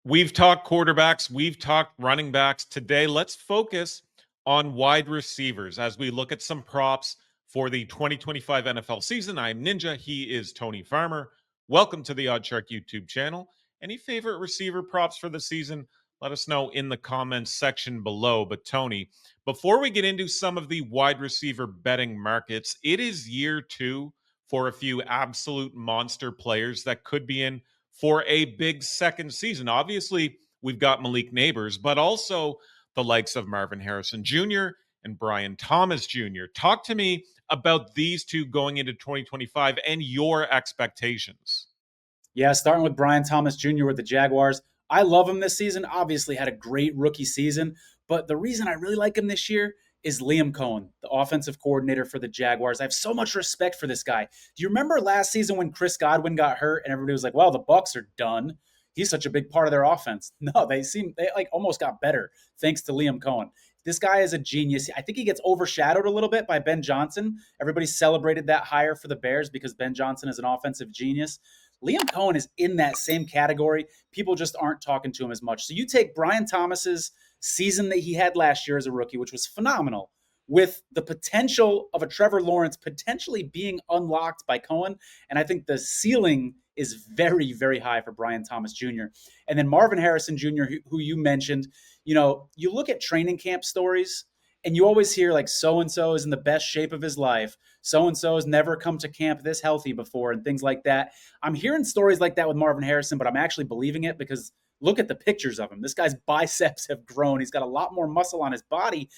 We've talked quarterbacks, we've talked running backs. Today, let's focus on wide receivers as we look at some props for the 2025 NFL season. I'm Ninja. He is Tony Farmer. Welcome to the OddsShark YouTube channel. Any favorite receiver props for the season? Let us know in the comments section below. But, Tony, before we get into some of the wide receiver betting markets, it is year two for a few absolute monster players that could be in for a big second season. Obviously, we've got Malik Nabers, but also the likes of Marvin Harrison Jr. and Brian Thomas Jr. Talk to me about these two going into 2025 and your expectations. Yeah, starting with Brian Thomas Jr. with the Jaguars. I love him this season. Obviously, had a great rookie season. But the reason I really like him this year is Liam Cohen, the offensive coordinator for the Jaguars. I have so much respect for this guy. Do you remember last season when Chris Godwin got hurt and everybody was like, well, the Bucs are done? He's such a big part of their offense. No, they like almost got better thanks to Liam Cohen. This guy is a genius. I think he gets overshadowed a little bit by Ben Johnson. Everybody celebrated that hire for the Bears because Ben Johnson is an offensive genius. Liam Cohen is in that same category. People just aren't talking to him as much. So you take Brian Thomas's season that he had last year as a rookie, which was phenomenal, with the potential of a Trevor Lawrence potentially being unlocked by Cohen. And I think the ceiling is very, very high for Brian Thomas Jr. And then Marvin Harrison Jr., who you mentioned, you look at training camp stories and you always hear like so-and-so is in the best shape of his life. So-and-so has never come to camp this healthy before and things like that. I'm hearing stories like that with Marvin Harrison, but I'm actually believing it because look at the pictures of him. This guy's biceps have grown. He's got a lot more muscle on his body.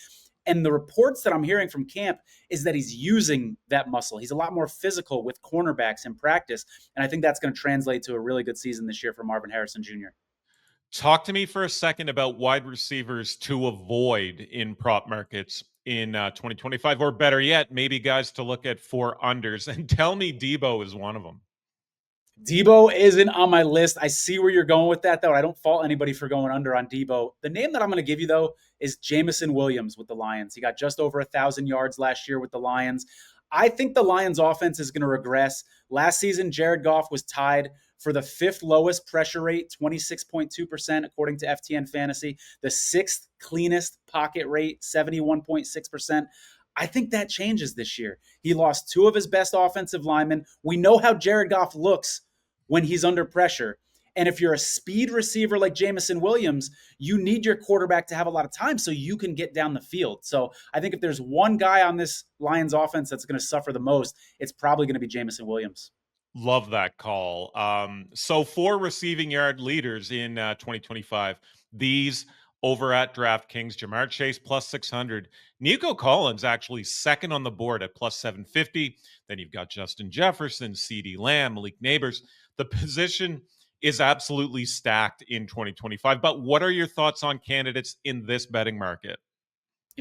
And the reports that I'm hearing from camp is that he's using that muscle. He's a lot more physical with cornerbacks in practice. And I think that's going to translate to a really good season this year for Marvin Harrison Jr. Talk to me for a second about wide receivers to avoid in prop markets in 2025, or better yet, maybe guys to look at for unders. And tell me Debo is one of them. Debo isn't on my list. I see where you're going with that, though. I don't fault anybody for going under on Debo. The name that I'm going to give you, though, is Jamison Williams with the Lions. He got just over 1,000 yards last year with the Lions. I think the Lions' offense is going to regress. Last season, Jared Goff was tied for the fifth lowest pressure rate, 26.2%, according to FTN Fantasy, the sixth cleanest pocket rate, 71.6%. I think that changes this year. He lost two of his best offensive linemen. We know how Jared Goff looks when he's under pressure. And if you're a speed receiver like Jamison Williams, you need your quarterback to have a lot of time so you can get down the field. So I think if there's one guy on this Lions offense that's going to suffer the most, it's probably going to be Jamison Williams. Love that call. So for receiving yard leaders in 2025, these over at DraftKings, Jamar Chase plus 600. Nico Collins actually second on the board at plus 750. Then you've got Justin Jefferson, CeeDee Lamb, Malik Nabers. The position is absolutely stacked in 2025. But what are your thoughts on candidates in this betting market?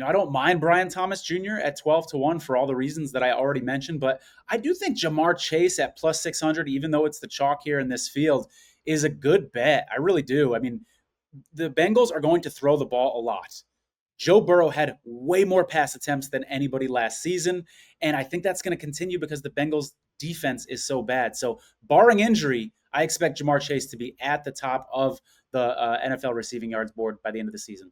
I don't mind Brian Thomas Jr. at 12-1 for all the reasons that I already mentioned, but I do think Jamar Chase at plus 600, even though it's the chalk here in this field, is a good bet. I really do. I mean, the Bengals are going to throw the ball a lot. Joe Burrow had way more pass attempts than anybody last season, and I think that's going to continue because the Bengals' defense is so bad. So, barring injury, I expect Jamar Chase to be at the top of the NFL receiving yards board by the end of the season.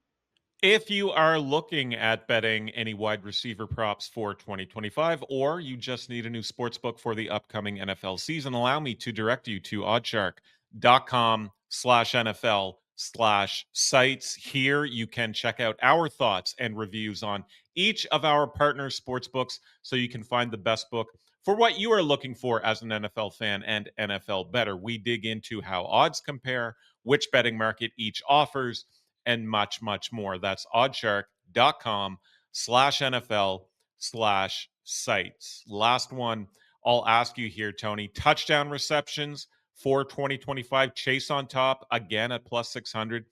If you are looking at betting any wide receiver props for 2025, or you just need a new sports book for the upcoming NFL season, allow me to direct you to oddshark.com/NFL/sites. Here you can check out our thoughts and reviews on each of our partner sports books so you can find the best book for what you are looking for as an NFL fan and NFL bettor. We dig into how odds compare, which betting market each offers, and much, much more. That's oddshark.com/NFL/sites. Last one I'll ask you here, Tony. Touchdown receptions for 2025. Chase on top, again at plus 600.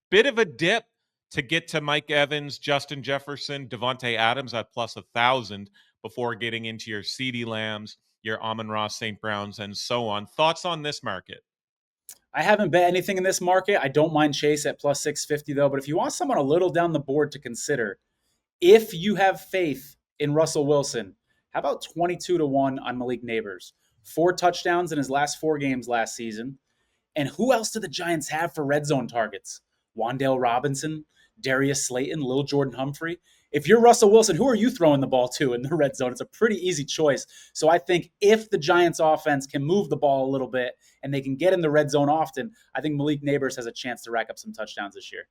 Bit of a dip to get to Mike Evans, Justin Jefferson, Devontae Adams at plus 1,000 before getting into your CeeDee Lambs, your Amon-Ra St. Browns, and so on. Thoughts on this market? I haven't bet anything in this market. I don't mind Chase at plus 650, though. But if you want someone a little down the board to consider, if you have faith in Russell Wilson, how about 22-1 on Malik Nabers? 4 touchdowns in his last 4 games last season. And who else do the Giants have for red zone targets? Wan'Dale Robinson, Darius Slayton, Lil Jordan Humphrey. If you're Russell Wilson, who are you throwing the ball to in the red zone? It's a pretty easy choice. So I think if the Giants offense can move the ball a little bit and they can get in the red zone often, I think Malik Nabers has a chance to rack up some touchdowns this year.